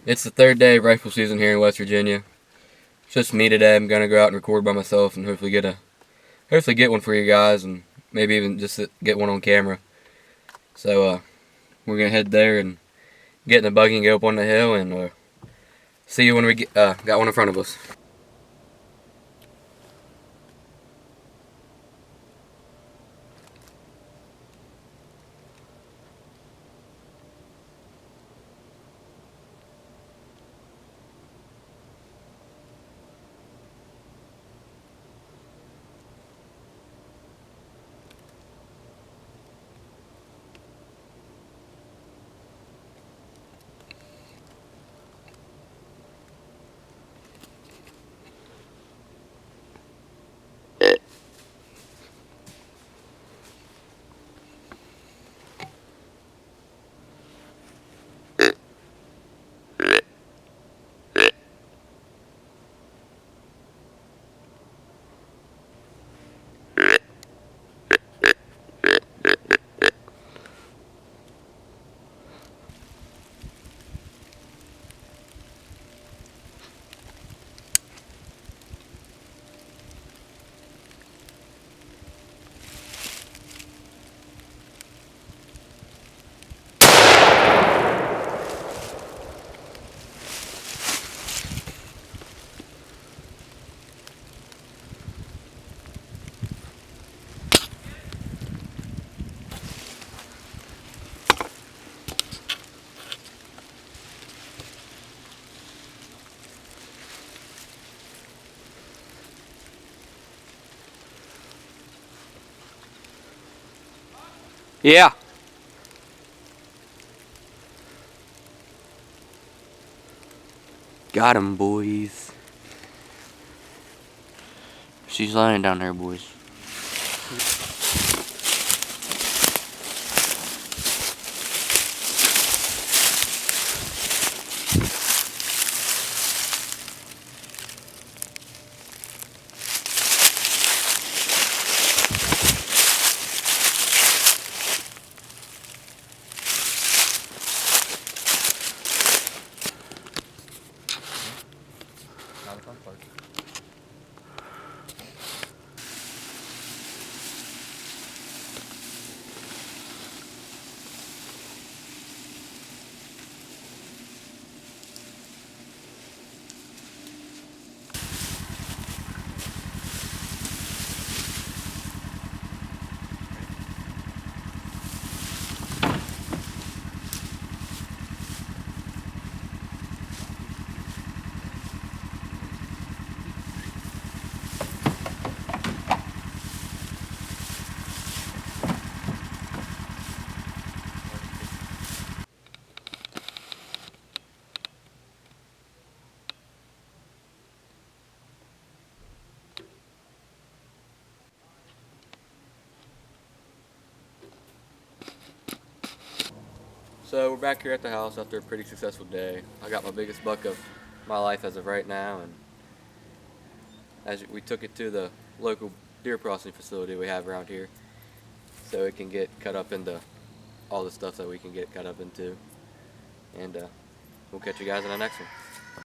It's the third day of rifle season here in West Virginia. It's just me today. I'm gonna go out and record by myself and hopefully get one for you guys and maybe even just get one on camera. So we're gonna head there and get in the buggy and go up on the hill and see you when we got one in front of us. Yeah. Got him, boys. She's lying down there, boys. So we're back here at the house after a pretty successful day. I got my biggest buck of my life as of right now, and we took it to the local deer processing facility we have around here, so it can get cut up into all the stuff that we can get cut up into. And we'll catch you guys in the next one.